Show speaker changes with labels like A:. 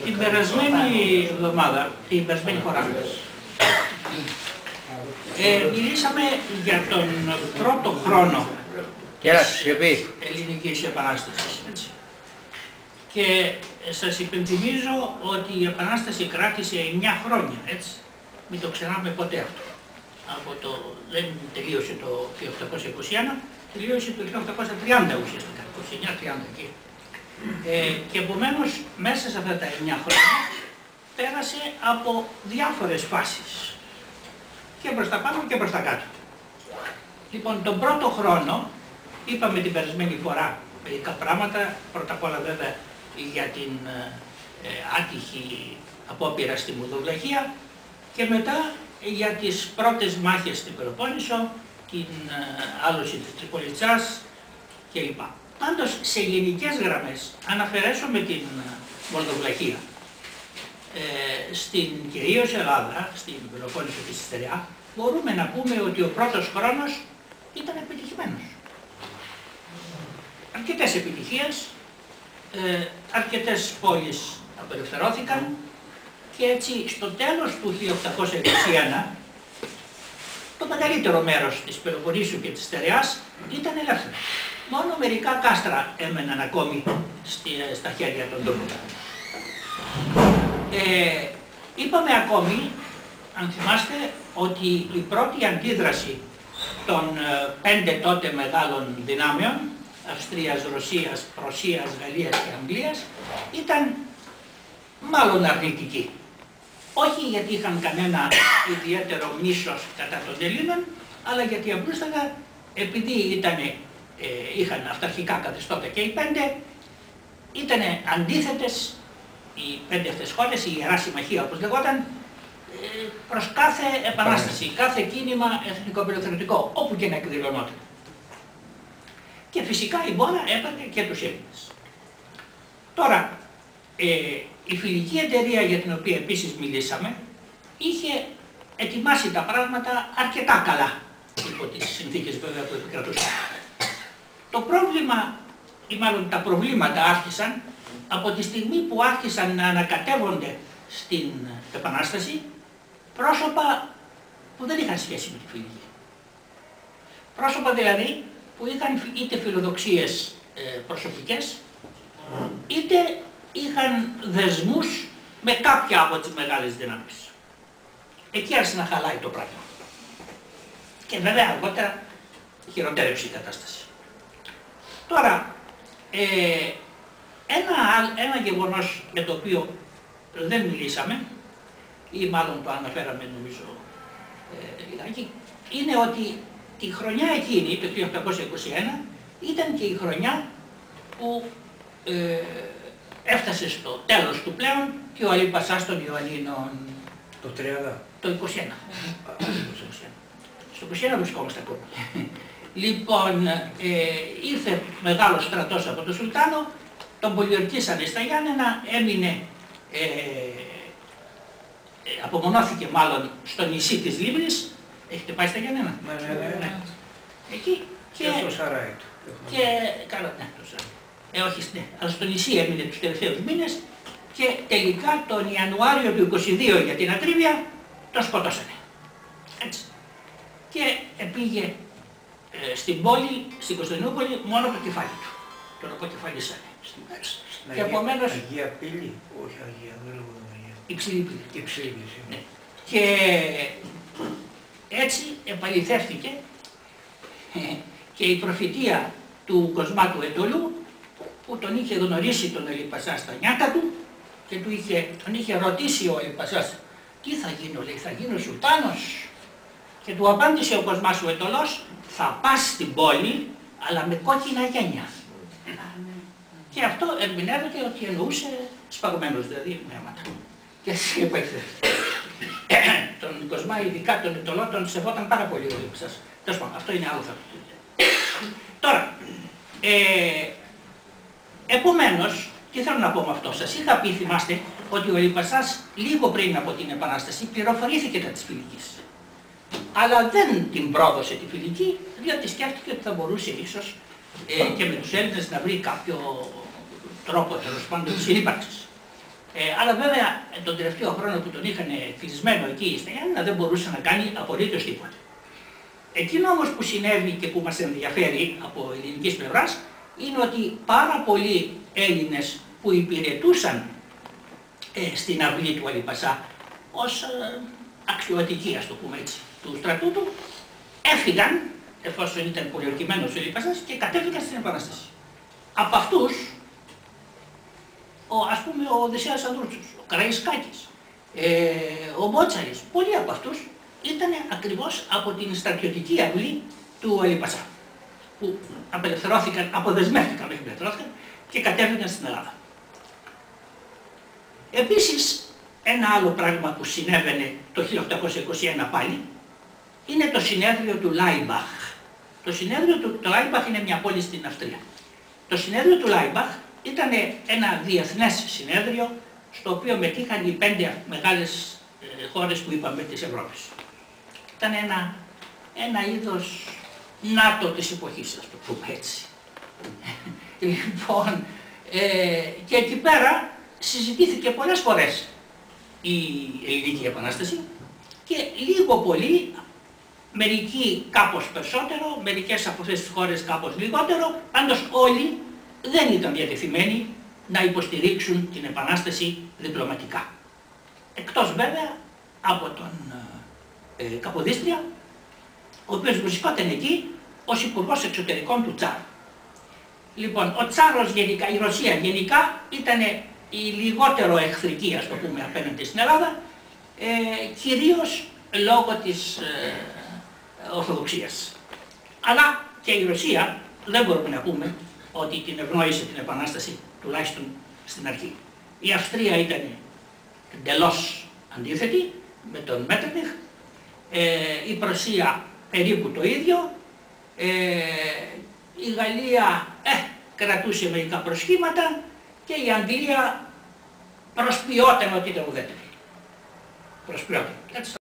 A: Την περασμένη εβδομάδα, την περασμένη φορά, μιλήσαμε για τον πρώτο χρόνο της Ελληνικής Επανάστασης. Έτσι. Και σας υπενθυμίζω ότι η Επανάσταση κράτησε 9 χρόνια, έτσι. Μην το ξεχνάμε ποτέ αυτό. Δεν τελείωσε το 1821, τελείωσε το 1830 ουσιαστικά, 29-30 εκεί. Και επομένως μέσα σε αυτά τα 9 χρόνια πέρασε από διάφορες φάσεις. Και προς τα πάνω και προς τα κάτω. Λοιπόν, τον πρώτο χρόνο, είπαμε την περασμένη φορά μερικά πράγματα, πρώτα απ' όλα βέβαια για την άτυχη απόπειρα στη Μουδοβλαχία και μετά για τις πρώτες μάχες στην Πελοπόννησο, την άλωση της Τριπολιτσάς κλπ. Πάντως σε γενικές γραμμές αναφερέσουμε την Μολδοβλαχία. Στην κυρίως Ελλάδα, στην Πελοπόννησο και στη Στερεά, μπορούμε να πούμε ότι ο πρώτος χρόνος ήταν επιτυχημένος. Αρκετές επιτυχίες, αρκετές πόλεις απελευθερώθηκαν και έτσι στο τέλος του 1821 το μεγαλύτερο μέρος της Πελοποννήσου και της Στερεάς ήταν ελεύθερο. Μόνο μερικά κάστρα έμεναν ακόμη στα χέρια των Τούρκων. Είπαμε ακόμη, αν θυμάστε, ότι η πρώτη αντίδραση των 5 τότε μεγάλων δυνάμεων, Αυστρίας, Ρωσίας, Πρωσίας, Γαλλίας και Αγγλίας, ήταν μάλλον αρνητική. Όχι γιατί είχαν κανένα ιδιαίτερο μίσος κατά των Ελλήνων, αλλά γιατί απλούστατα επειδή είχαν αυταρχικά καθεστώτα και οι 5, ήταν αντίθετες οι 5 αυτές χώρες, η Ιερά Συμμαχία όπως λεγόταν, προς κάθε επανάσταση, κάθε κίνημα εθνικοαπελευθερωτικό, όπου και να εκδηλωνόταν. Και φυσικά η μπόρα έπαιρνε και τους Έλληνες. Τώρα, η φιλική εταιρεία για την οποία επίσης μιλήσαμε, είχε ετοιμάσει τα πράγματα αρκετά καλά, υπό τις συνθήκες βέβαια που επικρατούσαν. Το πρόβλημα, ή μάλλον τα προβλήματα άρχισαν από τη στιγμή που άρχισαν να ανακατεύονται στην Επανάσταση πρόσωπα που δεν είχαν σχέση με τη φιλική. Πρόσωπα δηλαδή που είχαν είτε φιλοδοξίες προσωπικές, είτε είχαν δεσμούς με κάποια από τις μεγάλες δυνάμεις. Εκεί άρχισε να χαλάει το πράγμα. Και βέβαια αργότερα χειροτέρεψε η κατάσταση. Τώρα, ένα γεγονός για το οποίο δεν μιλήσαμε, ή μάλλον το αναφέραμε νομίζω λιγάκι, είναι ότι τη χρονιά εκείνη, το 1821, ήταν και η χρονιά που έφτασε στο τέλος του πλέον και ο Αλίπασσάς των Ιωαννίνων.
B: Το 30.
A: Το 21. Στο 21 βρισκόμαστε ακόμα. Λοιπόν, ήρθε μεγάλος στρατός από τον Σουλτάνο, τον πολιορκήσανε στα Γιάννενα, έμεινε, απομονώθηκε μάλλον στο νησί της Λίμνης. Έχετε πάει στα Γιάννενα?
B: Ναι.
A: Εκεί
B: και στο Σαράιτο.
A: Καλά, ναι, το Σαράιτο. Όχι, ναι, αλλά στο νησί έμεινε τους τελευταίους μήνες και τελικά τον Ιανουάριο του 22 για την ακρίβεια τον σκοτώσανε. Έτσι. Και πήγε στην πόλη, στην Κωνσταντινούπολη, μόνο το κεφάλι του. Τον αποκεφαλίσανε.
B: Και επομένως... Αγία Πύλη, όχι Αγία, δεν λέγονταν Αγία.
A: Υψηλή Πύλη.
B: Υψηλή Πύλη, ναι.
A: Και έτσι επαληθεύτηκε και η προφητεία του Κοσμάτου Εντολού, που τον είχε γνωρίσει τον Αλίπασσα στα νιάτα του και τον είχε ρωτήσει ο Αλίπασσας τι θα γίνω, λέει, θα γίνω Σουλτάνος. Και του απάντησε ο Κοσμάς ο Εντολός, θα πας στην πόλη αλλά με κόκκινα γένια. Και αυτό ερμηνεύεται ότι εννοούσε σπαγμένους, δηλαδή πνεύματα. Και έτσι επέκτρεψε. Τον Κοσμά, ειδικά τον Εντολό, τον σεβόταν πάρα πολύ ο Αλίπασσας. Τέλος πάντων, αυτό είναι άλλο θέμα. Τώρα, επομένως, τι θέλω να πω με αυτό, σας είχα πει, θυμάστε, ότι ο Αλίπασσας λίγο πριν από την Επανάσταση πληροφορήθηκε τα της φιλικής. Αλλά δεν την πρόδωσε τη φιλική, διότι σκέφτηκε ότι θα μπορούσε ίσως και με τους Έλληνες να βρει κάποιο τρόπο τέλος πάντων της συνύπαρξης. Αλλά βέβαια τον τελευταίο χρόνο που τον είχαν κλεισμένο εκεί στην Γιάννηνα δεν μπορούσε να κάνει απολύτως τίποτα. Εκείνο όμως που συνέβη και που μας ενδιαφέρει από ελληνικής πλευράς είναι ότι πάρα πολλοί Έλληνες που υπηρετούσαν στην αυλή του Αλιπασά ως αξιωτικοί, ας το πούμε έτσι, του στρατού του, έφυγαν, εφόσον ήταν πολιορκημένος ο Αλιπασάς, και κατέφυγαν στην Επανάσταση. Από αυτούς, ας πούμε ο Οδυσσέας Ανδρούτσος, ο Καραϊσκάκης, ο Μπότσαρης, πολλοί από αυτούς ήταν ακριβώς από την στρατιωτική αυλή του Αλιπασά, που απελευθερώθηκαν, αποδεσμεύτηκαν, όχι απελευθερώθηκαν και κατέφυγαν στην Ελλάδα. Επίσης, ένα άλλο πράγμα που συνέβαινε το 1821 πάλι, είναι το συνέδριο του Λάιμπαχ. Το συνέδριο του Λάιμπαχ είναι μια πόλη στην Αυστρία. Το συνέδριο του Λάιμπαχ ήταν ένα διεθνές συνέδριο, στο οποίο μετήχαν οι 5 μεγάλες χώρες που είπαμε της Ευρώπης. Ήταν ένα είδος ΝΑΤΟ της εποχής, ας το πούμε έτσι. Λοιπόν, και εκεί πέρα συζητήθηκε πολλές φορές η Ελληνική Επανάσταση και λίγο πολύ, μερικοί κάπως περισσότερο, μερικές από αυτές τις χώρες κάπως λιγότερο, πάντως όλοι δεν ήταν διατεθειμένοι να υποστηρίξουν την Επανάσταση διπλωματικά. Εκτός βέβαια από τον Καποδίστρια, ο οποίος βρισκόταν εκεί ως υπουργός εξωτερικών του Τσάρ. Λοιπόν, ο Τσάρος γενικά, η Ρωσία γενικά ήταν η λιγότερο εχθρική, ας το πούμε, απέναντι στην Ελλάδα, κυρίως λόγω της Ορθοδοξίας. Αλλά και η Ρωσία δεν μπορούμε να πούμε ότι την ευνόησε την Επανάσταση, τουλάχιστον στην αρχή. Η Αυστρία ήταν εντελώς αντίθετη με τον Μέττερνιχ, η Πρωσία περίπου το ίδιο, η Γαλλία κρατούσε μερικά προσχήματα και η Αγγλία προσποιόταν ότι ήταν ουδέτερη. Προσποιόταν.